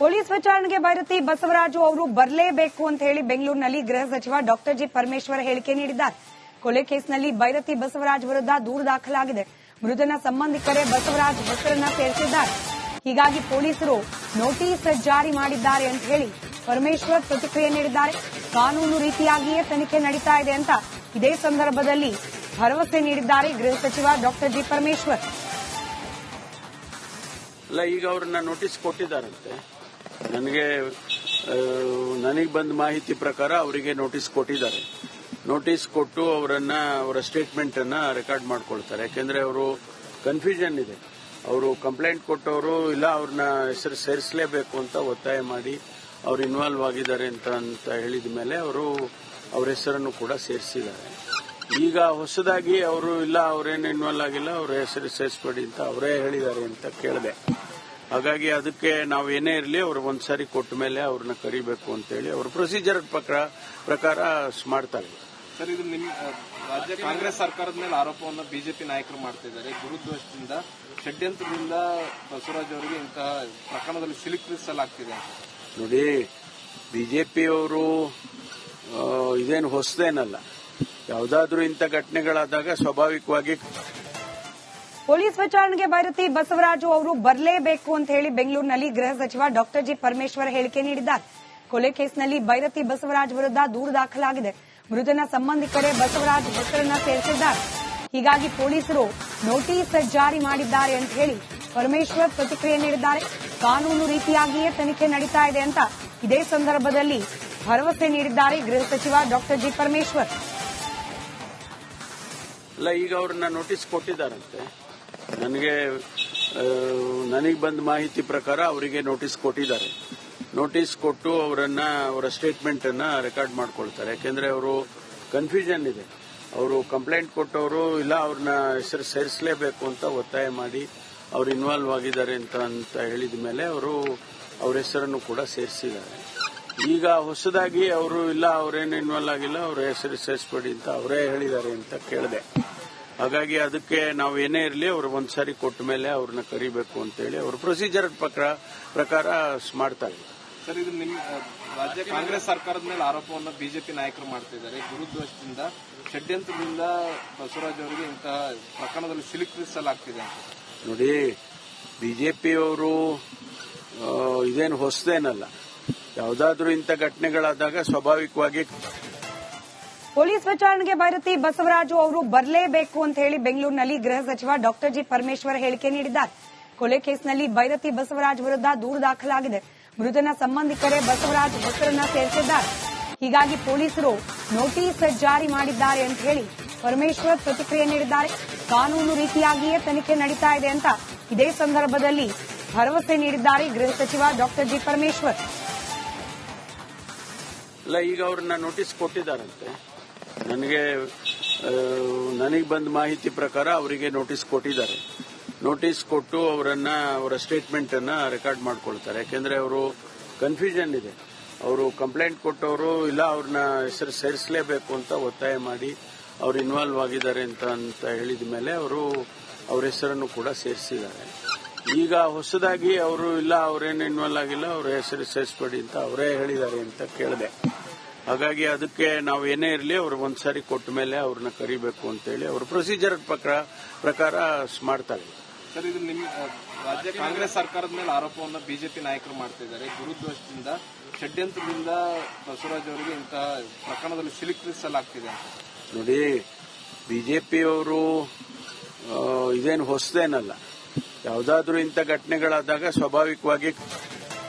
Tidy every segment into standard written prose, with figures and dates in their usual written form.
Police ವಿಚಾರಣೆಗೆ ಭೈರತಿ ಬಸವರಾಜು ಅವರು ಬರಲೇಬೇಕು ಅಂತ ಹೇಳಿ ಬೆಂಗಳೂರಿನಲ್ಲಿ ಗೃಹ ಸಚಿವ ಡಾಕ್ಟರ್ ಜಿ ಪರಮೇಶ್ವರ್ ಹೇಳಿಕೆ ನೀಡಿದ್ದಾರೆ. ಕೊಲೆ ಕೇಸ್ನಲ್ಲಿ ಭೈರತಿ ಬಸವರಾಜ್ ವಿರುದ್ಧ ದೂರು ದಾಖಲಾಗಿದೆ. ಮೃತನ ಸಂಬಂಧಿಕರೇ ಬಸವರಾಜ್ ಹೆಸರನ್ನ ಸೇರಿಸಿದ್ದಾರೆ. ಹೀಗಾಗಿ ಪೊಲೀಸರು ನೋಟಿಸ್ ಜಾರಿ ಮಾಡಿದ್ದಾರೆ ಅಂತ ಹೇಳಿ ಪರಮೇಶ್ವರ್ ಪ್ರತಿಕ್ರಿಯೆ ನೀಡಿದ್ದಾರೆ. ಕಾನೂನು ರೀತಿಯಾಗಿಯೇ ತನಿಖೆ ನಡೀತಾ ಇದೆ ಅಂತ ಇದೇ ಸಂದರ್ಭದಲ್ಲಿ ಭರವಸೆ ನೀಡಿದ್ದಾರೆ ಗೃಹ ಸಚಿವ ಡಾಕ್ಟರ್ ಜಿ ಪರಮೇಶ್ವರ್. ಅಲ್ಲ, ಈಗ ಅವ್ರನ್ನ ನೋಟಿಸ್ ಕೊಟ್ಟಿದ್ದಾರಂತೆ. ನನಗೆ ಬಂದ ಮಾಹಿತಿ ಪ್ರಕಾರ ಅವರಿಗೆ ನೋಟಿಸ್ ಕೊಟ್ಟಿದ್ದಾರೆ. ನೋಟಿಸ್ ಕೊಟ್ಟು ಅವರ ಸ್ಟೇಟ್ಮೆಂಟ್ ಅನ್ನ ರೆಕಾರ್ಡ್ ಮಾಡ್ಕೊಳ್ತಾರೆ. ಯಾಕೆಂದ್ರೆ ಅವರು ಕನ್ಫ್ಯೂಷನ್ ಇದೆ. ಅವರು ಕಂಪ್ಲೇಂಟ್ ಕೊಟ್ಟವರು ಇಲ್ಲ ಅವ್ರನ್ನ ಹೆಸರು ಸೇರಿಸಲೇಬೇಕು ಅಂತ ಒತ್ತಾಯ ಮಾಡಿ ಅವ್ರು ಇನ್ವಾಲ್ವ್ ಆಗಿದ್ದಾರೆ ಅಂತ ಹೇಳಿದ ಮೇಲೆ ಅವ್ರ ಹೆಸರನ್ನು ಕೂಡ ಸೇರಿಸಿದ್ದಾರೆ. ಈಗ ಹೊಸದಾಗಿ ಅವರು ಇಲ್ಲ ಅವರೇನು ಇನ್ವಾಲ್ವ್ ಆಗಿಲ್ಲ, ಅವ್ರ ಹೆಸರು ಸೇರಿಸಬೇಡಿ ಅಂತ ಅವರೇ ಹೇಳಿದ್ದಾರೆ ಅಂತ ಕೇಳಿದೆ. ಹಾಗಾಗಿ ಅದಕ್ಕೆ ನಾವು ಏನೇ ಇರಲಿ ಅವ್ರು ಒಂದ್ಸಾರಿ ಕೊಟ್ಟ ಮೇಲೆ ಅವ್ರನ್ನ ಕರಿಬೇಕು ಅಂತ ಹೇಳಿ ಅವ್ರ ಪ್ರೊಸೀಜರ್ ಪ್ರಕಾರ ಮಾಡ್ತಾರೆ. ಸರ್, ಇದು ನಿಮ್ಮ ರಾಜ್ಯ ಕಾಂಗ್ರೆಸ್ ಸರ್ಕಾರದ ಮೇಲೆ ಆರೋಪವನ್ನು ಬಿಜೆಪಿ ನಾಯಕರು ಮಾಡ್ತಿದ್ದಾರೆ. ಗುರುದ್ವೇಷದಿಂದ, ಷಡ್ಯಂತ್ರದಿಂದ ಬಸವರಾಜ್ ಅವರಿಗೆ ಇಂತಹ ಪ್ರಕರಣದಲ್ಲಿ ಸಿಲುಕಿಸಲಾಗ್ತಿದೆ. ನೋಡಿ, ಬಿಜೆಪಿಯವರು ಇದೇನು ಹೊಸದೇನಲ್ಲ. ಯಾವುದಾದ್ರೂ ಇಂಥ ಘಟನೆಗಳಾದಾಗ ಸ್ವಾಭಾವಿಕವಾಗಿ ಪೊಲೀಸ್ ವಿಚಾರಣೆಗೆ ಭೈರತಿ ಬಸವರಾಜು ಅವರು ಬರಲೇಬೇಕು ಅಂತ ಹೇಳಿ ಬೆಂಗಳೂರಿನಲ್ಲಿ ಗೃಹ ಸಚಿವ ಡಾಕ್ಟರ್ ಜಿ ಪರಮೇಶ್ವರ್ ಹೇಳಿಕೆ ನೀಡಿದ್ದಾರೆ. ಕೊಲೆ ಕೇಸ್ನಲ್ಲಿ ಭೈರತಿ ಬಸವರಾಜ್ ವಿರುದ್ಧ ದೂರು ದಾಖಲಾಗಿದೆ. ಮೃತನ ಸಂಬಂಧಿಕರೇ ಬಸವರಾಜ್ ಹೆಸರನ್ನ ಸೇರಿಸಿದ್ದಾರೆ. ಹೀಗಾಗಿ ಪೊಲೀಸರು ನೋಟಿಸ್ ಜಾರಿ ಮಾಡಿದ್ದಾರೆ ಅಂತ ಹೇಳಿ ಪರಮೇಶ್ವರ್ ಪ್ರತಿಕ್ರಿಯೆ ನೀಡಿದ್ದಾರೆ. ಕಾನೂನು ರೀತಿಯಾಗಿಯೇ ತನಿಖೆ ನಡೀತಾ ಇದೆ ಅಂತ ಇದೇ ಸಂದರ್ಭದಲ್ಲಿ ಭರವಸೆ ನೀಡಿದ್ದಾರೆ ಗೃಹ ಸಚಿವ ಡಾಕ್ಟರ್ ಜಿ ಪರಮೇಶ್ವರ್. ಅಲ್ಲ, ಈಗ ಅವ್ರನ್ನ ನೋಟಿಸ್ ಕೊಟ್ಟಿದ್ದಾರಂತೆ. ನನಗೆ ಬಂದ ಮಾಹಿತಿ ಪ್ರಕಾರ ಅವರಿಗೆ ನೋಟಿಸ್ ಕೊಟ್ಟಿದ್ದಾರೆ. ನೋಟಿಸ್ ಕೊಟ್ಟು ಅವರ ಸ್ಟೇಟ್ಮೆಂಟ್ ಅನ್ನ ರೆಕಾರ್ಡ್ ಮಾಡ್ಕೊಳ್ತಾರೆ. ಯಾಕೆಂದ್ರೆ ಅವರು ಕನ್ಫ್ಯೂಷನ್ ಇದೆ. ಅವರು ಕಂಪ್ಲೇಂಟ್ ಕೊಟ್ಟವರು ಇಲ್ಲ ಅವ್ರನ್ನ ಹೆಸರು ಸೇರಿಸಲೇಬೇಕು ಅಂತ ಒತ್ತಾಯ ಮಾಡಿ ಅವ್ರು ಇನ್ವಾಲ್ವ್ ಆಗಿದ್ದಾರೆ ಅಂತ ಹೇಳಿದ ಮೇಲೆ ಅವ್ರ ಹೆಸರನ್ನು ಕೂಡ ಸೇರಿಸಿದ್ದಾರೆ. ಈಗ ಹೊಸದಾಗಿ ಅವರು ಇಲ್ಲ ಅವರೇನು ಇನ್ವಾಲ್ವ್ ಆಗಿಲ್ಲ, ಅವ್ರ ಹೆಸರು ಸೇರಿಸಬೇಡಿ ಅಂತ ಅವರೇ ಹೇಳಿದ್ದಾರೆ ಅಂತ ಕೇಳಿದೆ. ಹಾಗಾಗಿ ಅದಕ್ಕೆ ನಾವು ಏನೇ ಇರಲಿ ಅವ್ರು ಒಂದ್ಸಾರಿ ಕೊಟ್ಟ ಮೇಲೆ ಅವ್ರನ್ನ ಕರಿಬೇಕು ಅಂತ ಹೇಳಿ ಅವ್ರ ಪ್ರೊಸೀಜರ್ ಪ್ರಕಾರ ಮಾಡ್ತಾರೆ. ಸರ್, ಇದು ನಿಮ್ಮ ರಾಜ್ಯ ಕಾಂಗ್ರೆಸ್ ಸರ್ಕಾರದ ಮೇಲೆ ಆರೋಪವನ್ನು ಬಿಜೆಪಿ ನಾಯಕರು ಮಾಡ್ತಿದ್ದಾರೆ. ಗುರುದ್ವೇಷದಿಂದ, ಷಡ್ಯಂತ್ರದಿಂದ ಬಸವರಾಜ್ ಅವರಿಗೆ ಇಂತಹ ಪ್ರಕರಣದಲ್ಲಿ ಸಿಲುಕಿಸಲಾಗ್ತಿದೆ. ನೋಡಿ, ಬಿಜೆಪಿಯವರು ಇದೇನು ಹೊಸದೇನಲ್ಲ. ಯಾವುದಾದ್ರೂ ಇಂಥ ಘಟನೆಗಳಾದಾಗ ಸ್ವಾಭಾವಿಕವಾಗಿ ಪೊಲೀಸ್ ವಿಚಾರಣೆಗೆ ಭೈರತಿ ಬಸವರಾಜು ಅವರು ಬರಲೇಬೇಕು ಅಂತ ಹೇಳಿ ಬೆಂಗಳೂರಿನಲ್ಲಿ ಗೃಹ ಸಚಿವ ಡಾಕ್ಟರ್ ಜಿ ಪರಮೇಶ್ವರ್ ಹೇಳಿಕೆ ನೀಡಿದ್ದಾರೆ. ಕೊಲೆ ಕೇಸ್ನಲ್ಲಿ ಭೈರತಿ ಬಸವರಾಜ್ ವಿರುದ್ಧ ದೂರು ದಾಖಲಾಗಿದೆ. ಮೃತನ ಸಂಬಂಧಿಕರೇ ಬಸವರಾಜ್ ಹೆಸರನ್ನ ಸೇರಿಸಿದ್ದಾರೆ. ಹೀಗಾಗಿ ಪೊಲೀಸರು ನೋಟಿಸ್ ಜಾರಿ ಮಾಡಿದ್ದಾರೆ ಅಂತ ಹೇಳಿ ಪರಮೇಶ್ವರ್ ಪ್ರತಿಕ್ರಿಯೆ ನೀಡಿದ್ದಾರೆ. ಕಾನೂನು ರೀತಿಯಾಗಿಯೇ ತನಿಖೆ ನಡೀತಾ ಇದೆ ಅಂತ ಇದೇ ಸಂದರ್ಭದಲ್ಲಿ ಭರವಸೆ ನೀಡಿದ್ದಾರೆ ಗೃಹ ಸಚಿವ ಡಾಕ್ಟರ್ ಜಿ ಪರಮೇಶ್ವರ್. ಅಲ್ಲ, ಈಗ ಅವ್ರನ್ನ ನೋಟಿಸ್ ಕೊಟ್ಟಿದ್ದಾರಂತೆ. ನನಗೆ ಬಂದ ಮಾಹಿತಿ ಪ್ರಕಾರ ಅವರಿಗೆ ನೋಟಿಸ್ ಕೊಟ್ಟಿದ್ದಾರೆ. ನೋಟಿಸ್ ಕೊಟ್ಟು ಅವರ ಸ್ಟೇಟ್ಮೆಂಟ್ ಅನ್ನ ರೆಕಾರ್ಡ್ ಮಾಡ್ಕೊಳ್ತಾರೆ. ಯಾಕೆಂದ್ರೆ ಅವರು ಕನ್ಫ್ಯೂಷನ್ ಇದೆ. ಅವರು ಕಂಪ್ಲೇಂಟ್ ಕೊಟ್ಟವರು ಇಲ್ಲ ಅವ್ರನ್ನ ಹೆಸರು ಸೇರಿಸಲೇಬೇಕು ಅಂತ ಒತ್ತಾಯ ಮಾಡಿ ಅವ್ರು ಇನ್ವಾಲ್ವ್ ಆಗಿದ್ದಾರೆ ಅಂತ ಹೇಳಿದ ಮೇಲೆ ಅವ್ರ ಹೆಸರನ್ನು ಕೂಡ ಸೇರಿಸಿದ್ದಾರೆ. ಈಗ ಹೊಸದಾಗಿ ಅವರು ಇಲ್ಲ ಅವರೇನು ಇನ್ವಾಲ್ವ್ ಆಗಿಲ್ಲ, ಅವ್ರ ಹೆಸರು ಸೇರಿಸಬೇಡಿ ಅಂತ ಅವರೇ ಹೇಳಿದ್ದಾರೆ ಅಂತ ಕೇಳಿದೆ. ಹಾಗಾಗಿ ಅದಕ್ಕೆ ನಾವು ಏನೇ ಇರಲಿ ಅವ್ರು ಒಂದ್ಸಾರಿ ಕೊಟ್ಟ ಮೇಲೆ ಅವ್ರನ್ನ ಕರಿಬೇಕು ಅಂತ ಹೇಳಿ ಅವ್ರ ಪ್ರೊಸೀಜರ್ ಪ್ರಕಾರ ಮಾಡ್ತಾರೆ. ಸರ್, ಇದು ನಿಮ್ಮ ರಾಜ್ಯ ಕಾಂಗ್ರೆಸ್ ಸರ್ಕಾರದ ಮೇಲೆ ಆರೋಪವನ್ನು ಬಿಜೆಪಿ ನಾಯಕರು ಮಾಡ್ತಿದ್ದಾರೆ. ಗುರುದ್ವೇಷದಿಂದ, ಷಡ್ಯಂತ್ರದಿಂದ ಬಸವರಾಜ್ ಅವರಿಗೆ ಇಂತಹ ಪ್ರಕರಣದಲ್ಲಿ ಸಿಲುಕಿಸಲಾಗ್ತಿದೆ. ನೋಡಿ, ಬಿಜೆಪಿಯವರು ಇದೇನು ಹೊಸದೇನಲ್ಲ. ಯಾವುದಾದ್ರೂ ಇಂಥ ಘಟನೆಗಳಾದಾಗ ಸ್ವಾಭಾವಿಕವಾಗಿ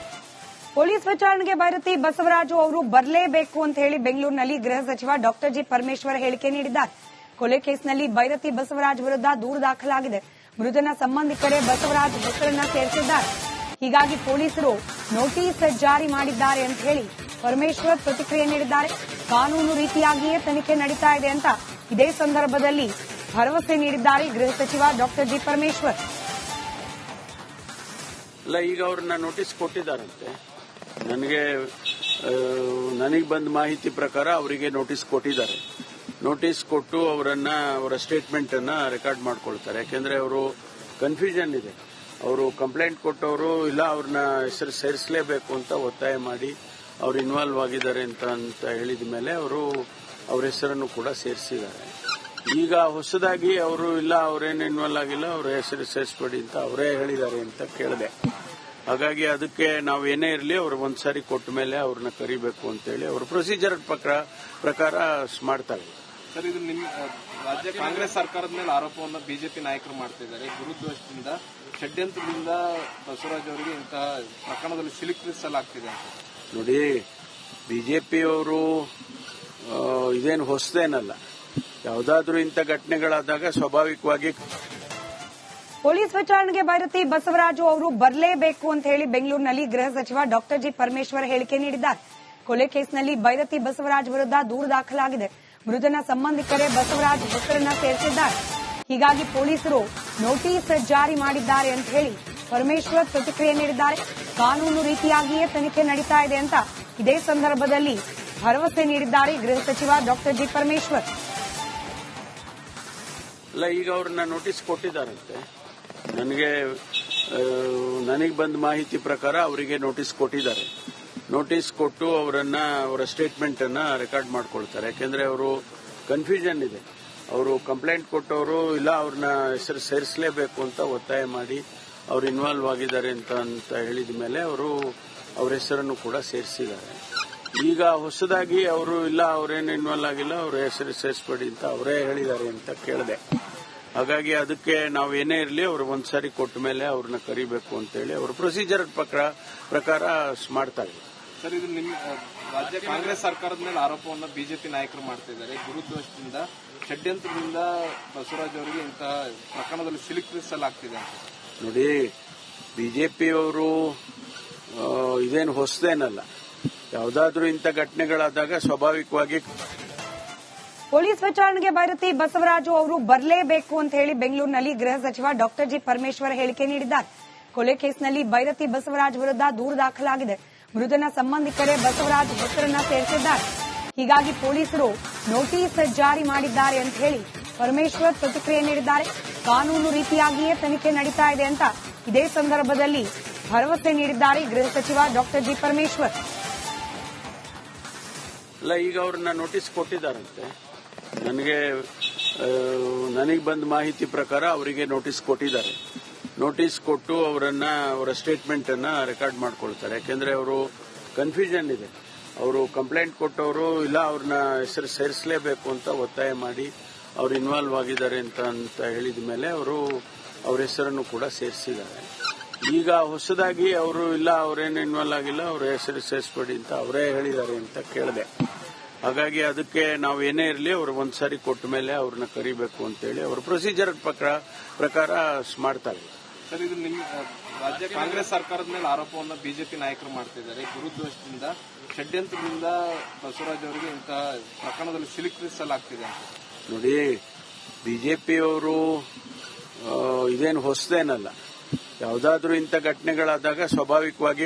ಪೊಲೀಸ್ ವಿಚಾರಣೆಗೆ ಭೈರತಿ ಬಸವರಾಜು ಅವರು ಬರಲೇಬೇಕು ಅಂತ ಹೇಳಿ ಬೆಂಗಳೂರಿನಲ್ಲಿ ಗೃಹ ಸಚಿವ ಡಾಕ್ಟರ್ ಜಿ ಪರಮೇಶ್ವರ್ ಹೇಳಿಕೆ ನೀಡಿದ್ದಾರೆ. ಕೊಲೆ ಕೇಸ್ನಲ್ಲಿ ಭೈರತಿ ಬಸವರಾಜ್ ವಿರುದ್ಧ ದೂರು ದಾಖಲಾಗಿದೆ. ಮೃತನ ಸಂಬಂಧಿಕರೇ ಬಸವರಾಜ್ ಹೆಸರನ್ನ ಸೇರಿಸಿದ್ದಾರೆ. ಹೀಗಾಗಿ ಪೊಲೀಸರು ನೋಟಿಸ್ ಜಾರಿ ಮಾಡಿದ್ದಾರೆ ಅಂತ ಹೇಳಿ ಪರಮೇಶ್ವರ್ ಪ್ರತಿಕ್ರಿಯೆ ನೀಡಿದ್ದಾರೆ. ಕಾನೂನು ರೀತಿಯಾಗಿಯೇ ತನಿಖೆ ನಡೀತಾ ಇದೆ ಅಂತ ಇದೇ ಸಂದರ್ಭದಲ್ಲಿ ಭರವಸೆ ನೀಡಿದ್ದಾರೆ ಗೃಹ ಸಚಿವ ಡಾಕ್ಟರ್ ಜಿ ಪರಮೇಶ್ವರ್. ಅಲ್ಲ, ಈಗ ಅವ್ರನ್ನ ನೋಟಿಸ್ ಕೊಟ್ಟಿದ್ದಾರಂತೆ. ನನಗೆ ಬಂದ ಮಾಹಿತಿ ಪ್ರಕಾರ ಅವರಿಗೆ ನೋಟಿಸ್ ಕೊಟ್ಟಿದ್ದಾರೆ. ನೋಟಿಸ್ ಕೊಟ್ಟು ಅವರ ಸ್ಟೇಟ್ಮೆಂಟ್ ಅನ್ನ ರೆಕಾರ್ಡ್ ಮಾಡ್ಕೊಳ್ತಾರೆ. ಯಾಕೆಂದ್ರೆ ಅವರು ಕನ್ಫ್ಯೂಷನ್ ಇದೆ. ಅವರು ಕಂಪ್ಲೇಂಟ್ ಕೊಟ್ಟವರು ಇಲ್ಲ ಅವ್ರನ್ನ ಹೆಸರು ಸೇರಿಸಲೇಬೇಕು ಅಂತ ಒತ್ತಾಯ ಮಾಡಿ ಅವ್ರು ಇನ್ವಾಲ್ವ್ ಆಗಿದ್ದಾರೆ ಅಂತ ಹೇಳಿದ ಮೇಲೆ ಅವರು ಅವ್ರ ಹೆಸರನ್ನು ಕೂಡ ಸೇರಿಸಿದ್ದಾರೆ. ಈಗ ಹೊಸದಾಗಿ ಅವರು ಇಲ್ಲ ಅವರೇನು ಇನ್ವಾಲ್ವ್ ಆಗಿಲ್ಲ, ಅವ್ರ ಹೆಸರು ಸೇರಿಸ್ಬೇಡಿ ಅಂತ ಅವರೇ ಹೇಳಿದ್ದಾರೆ ಅಂತ ಕೇಳಿದೆ. ಹಾಗಾಗಿ ಅದಕ್ಕೆ ನಾವು ಏನೇ ಇರಲಿ ಅವ್ರು ಒಂದ್ಸಾರಿ ಕೊಟ್ಟ ಮೇಲೆ ಅವ್ರನ್ನ ಕರಿಬೇಕು ಅಂತೇಳಿ ಅವ್ರ ಪ್ರೊಸೀಜರ್ ಪ್ರಕಾರ ಮಾಡ್ತಾರೆ. ಸರ್, ಇದು ನಿಮ್ಮ ರಾಜ್ಯ ಕಾಂಗ್ರೆಸ್ ಸರ್ಕಾರದ ಮೇಲೆ ಆರೋಪವನ್ನು ಬಿಜೆಪಿ ನಾಯಕರು ಮಾಡ್ತಿದ್ದಾರೆ. ಗುರುದ್ವೇಷದಿಂದ, ಷಡ್ಯಂತ್ರದಿಂದ ಬಸವರಾಜ್ ಅವರಿಗೆ ಇಂತಹ ಪ್ರಕರಣದಲ್ಲಿ ಸಿಲುಕಿಸಲಾಗ್ತಿದೆ. ನೋಡಿ, ಬಿಜೆಪಿಯವರು ಇದೇನು ಹೊಸದೇನಲ್ಲ. ಯಾವುದಾದ್ರೂ ಇಂಥ ಘಟನೆಗಳಾದಾಗ ಸ್ವಾಭಾವಿಕವಾಗಿ ಪೊಲೀಸ್ ವಿಚಾರಣೆಗೆ ಭೈರತಿ ಬಸವರಾಜು ಅವರು ಬರಲೇಬೇಕು ಅಂತ ಹೇಳಿ ಬೆಂಗಳೂರಿನಲ್ಲಿ ಗೃಹ ಸಚಿವ ಡಾಕ್ಟರ್ ಜಿ ಪರಮೇಶ್ವರ್ ಹೇಳಿಕೆ ನೀಡಿದ್ದಾರೆ. ಕೊಲೆ ಕೇಸ್ನಲ್ಲಿ ಭೈರತಿ ಬಸವರಾಜ್ ವಿರುದ್ಧ ದೂರು ದಾಖಲಾಗಿದೆ. ಮೃತನ ಸಂಬಂಧಿಕರೇ ಬಸವರಾಜ್ ಹೆಸರನ್ನ ಸೇರಿಸಿದ್ದಾರೆ. ಹೀಗಾಗಿ ಪೊಲೀಸರು ನೋಟಿಸ್ ಜಾರಿ ಮಾಡಿದ್ದಾರೆ ಅಂತ ಹೇಳಿ ಪರಮೇಶ್ವರ್ ಪ್ರತಿಕ್ರಿಯೆ ನೀಡಿದ್ದಾರೆ. ಕಾನೂನು ರೀತಿಯಾಗಿಯೇ ತನಿಖೆ ನಡೀತಾ ಇದೆ ಅಂತ ಇದೇ ಸಂದರ್ಭದಲ್ಲಿ ಭರವಸೆ ನೀಡಿದ್ದಾರೆ ಗೃಹ ಸಚಿವ ಡಾಕ್ಟರ್ ಜಿ ಪರಮೇಶ್ವರ್. ಅಲ್ಲ, ಈಗ ಅವ್ರನ್ನ ನೋಟಿಸ್ ಕೊಟ್ಟಿದ್ದಾರಂತೆ. ನನಗೆ ಬಂದ ಮಾಹಿತಿ ಪ್ರಕಾರ ಅವರಿಗೆ ನೋಟಿಸ್ ಕೊಟ್ಟಿದ್ದಾರೆ. ನೋಟಿಸ್ ಕೊಟ್ಟು ಅವರ ಸ್ಟೇಟ್ಮೆಂಟ್ ಅನ್ನ ರೆಕಾರ್ಡ್ ಮಾಡ್ಕೊಳ್ತಾರೆ. ಯಾಕೆಂದ್ರೆ ಅವರು ಕನ್ಫ್ಯೂಷನ್ ಇದೆ. ಅವರು ಕಂಪ್ಲೇಂಟ್ ಕೊಟ್ಟವರು ಇಲ್ಲ ಅವ್ರನ್ನ ಹೆಸರು ಸೇರಿಸಲೇಬೇಕು ಅಂತ ಒತ್ತಾಯ ಮಾಡಿ ಅವ್ರು ಇನ್ವಾಲ್ವ್ ಆಗಿದ್ದಾರೆ ಅಂತ ಹೇಳಿದ ಮೇಲೆ ಅವರು ಅವ್ರ ಹೆಸರನ್ನು ಕೂಡ ಸೇರಿಸಿದ್ದಾರೆ. ಈಗ ಹೊಸದಾಗಿ ಅವರು ಇಲ್ಲ ಅವರೇನು ಇನ್ವಾಲ್ವ್ ಆಗಿಲ್ಲ, ಅವ್ರ ಹೆಸರು ಸೇರಿಸಬೇಡಿ ಅಂತ ಅವರೇ ಹೇಳಿದ್ದಾರೆ ಅಂತ ಕೇಳಿದೆ. ಹಾಗಾಗಿ ಅದಕ್ಕೆ ನಾವು ಏನೇ ಇರಲಿ ಅವ್ರು ಒಂದ್ಸಾರಿ ಕೊಟ್ಟ ಮೇಲೆ ಅವ್ರನ್ನ ಕರಿಬೇಕು ಅಂತೇಳಿ ಅವ್ರ ಪ್ರೊಸೀಜರ್ ಪ್ರಕಾರ ಮಾಡ್ತಾರೆ. ಸರ್, ಇದು ನಿಮ್ಮ ರಾಜ್ಯ ಕಾಂಗ್ರೆಸ್ ಸರ್ಕಾರದ ಮೇಲೆ ಆರೋಪವನ್ನು ಬಿಜೆಪಿ ನಾಯಕರು ಮಾಡ್ತಿದ್ದಾರೆ. ಗುರುದ್ವೇಷದಿಂದ, ಷಡ್ಯಂತ್ರದಿಂದ ಬಸವರಾಜ್ ಅವರಿಗೆ ಇಂತಹ ಪ್ರಕರಣದಲ್ಲಿ ಸಿಲುಕಿಸಲಾಗ್ತಿದೆ. ನೋಡಿ, ಬಿಜೆಪಿಯವರು ಇದೇನು ಹೊಸದೇನಲ್ಲ. ಯಾವುದಾದ್ರೂ ಇಂಥ ಘಟನೆಗಳಾದಾಗ ಸ್ವಾಭಾವಿಕವಾಗಿ ಪೊಲೀಸ್ ವಿಚಾರಣೆಗೆ ಭೈರತಿ ಬಸವರಾಜು ಅವರು ಬರಲೇಬೇಕು ಅಂತ ಹೇಳಿ ಬೆಂಗಳೂರಿನಲ್ಲಿ ಗೃಹ ಸಚಿವ ಡಾಕ್ಟರ್ ಜಿ ಪರಮೇಶ್ವರ್ ಹೇಳಿಕೆ ನೀಡಿದ್ದಾರೆ. ಕೊಲೆ ಕೇಸ್ನಲ್ಲಿ ಭೈರತಿ ಬಸವರಾಜ್ ವಿರುದ್ಧ ದೂರು ದಾಖಲಾಗಿದೆ. ಮೃತನ ಸಂಬಂಧಿಕರೇ ಬಸವರಾಜ್ ಹೆಸರನ್ನ ಸೇರಿಸಿದ್ದಾರೆ. ಹೀಗಾಗಿ ಪೊಲೀಸರು ನೋಟಿಸ್ ಜಾರಿ ಮಾಡಿದ್ದಾರೆ ಅಂತ ಹೇಳಿ ಪರಮೇಶ್ವರ್ ಪ್ರತಿಕ್ರಿಯೆ ನೀಡಿದ್ದಾರೆ. ಕಾನೂನು ರೀತಿಯಾಗಿಯೇ ತನಿಖೆ ನಡೀತಾ ಇದೆ ಅಂತ ಇದೇ ಸಂದರ್ಭದಲ್ಲಿ ಭರವಸೆ ನೀಡಿದ್ದಾರೆ ಗೃಹ ಸಚಿವ ಡಾಕ್ಟರ್ ಜಿ ಪರಮೇಶ್ವರ್. ಅಲ್ಲ, ಈಗ ಅವ್ರನ್ನ ನೋಟಿಸ್ ಕೊಟ್ಟಿದ್ದಾರಂತೆ. ನನಗೆ ಬಂದ ಮಾಹಿತಿ ಪ್ರಕಾರ ಅವರಿಗೆ ನೋಟಿಸ್ ಕೊಟ್ಟಿದ್ದಾರೆ. ನೋಟಿಸ್ ಕೊಟ್ಟು ಅವರ ಸ್ಟೇಟ್ಮೆಂಟ್ ಅನ್ನ ರೆಕಾರ್ಡ್ ಮಾಡ್ಕೊಳ್ತಾರೆ. ಯಾಕೆಂದ್ರೆ ಅವರು ಕನ್ಫ್ಯೂಷನ್ ಇದೆ. ಅವರು ಕಂಪ್ಲೇಂಟ್ ಕೊಟ್ಟವರು ಇಲ್ಲ ಅವ್ರನ್ನ ಹೆಸರು ಸೇರಿಸಲೇಬೇಕು ಅಂತ ಒತ್ತಾಯ ಮಾಡಿ ಅವ್ರು ಇನ್ವಾಲ್ವ್ ಆಗಿದ್ದಾರೆ ಅಂತ ಹೇಳಿದ ಮೇಲೆ ಅವರು ಅವ್ರ ಹೆಸರನ್ನು ಕೂಡ ಸೇರಿಸಿದ್ದಾರೆ. ಈಗ ಹೊಸದಾಗಿ ಅವರು ಇಲ್ಲ ಅವರೇನು ಇನ್ವಾಲ್ವ್ ಆಗಿಲ್ಲ, ಅವ್ರ ಹೆಸರು ಸೇರಿಸಬೇಡಿ ಅಂತ ಅವರೇ ಹೇಳಿದ್ದಾರೆ ಅಂತ ಕೇಳಿದೆ. ಹಾಗಾಗಿ ಅದಕ್ಕೆ ನಾವು ಏನೇ ಇರಲಿ ಅವ್ರು ಒಂದ್ಸಾರಿ ಕೊಟ್ಟ ಮೇಲೆ ಅವ್ರನ್ನ ಕರಿಬೇಕು ಅಂತೇಳಿ ಅವ್ರ ಪ್ರೊಸೀಜರ್ ಪ್ರಕಾರ ಮಾಡ್ತಾರೆ. ಸರ್, ಇದು ನಿಮ್ಮ ರಾಜ್ಯ ಕಾಂಗ್ರೆಸ್ ಸರ್ಕಾರದ ಮೇಲೆ ಆರೋಪವನ್ನು ಬಿಜೆಪಿ ನಾಯಕರು ಮಾಡ್ತಿದ್ದಾರೆ. ಗುರುದ್ವೇಷದಿಂದ, ಷಡ್ಯಂತ್ರದಿಂದ ಬಸವರಾಜ್ ಅವರಿಗೆ ಇಂತಹ ಪ್ರಕರಣದಲ್ಲಿ ಸಿಲುಕಿಸಲಾಗ್ತಿದೆ. ನೋಡಿ, ಬಿಜೆಪಿಯವರು ಇದೇನು ಹೊಸದೇನಲ್ಲ. ಯಾವುದಾದ್ರೂ ಇಂಥ ಘಟನೆಗಳಾದಾಗ ಸ್ವಾಭಾವಿಕವಾಗಿ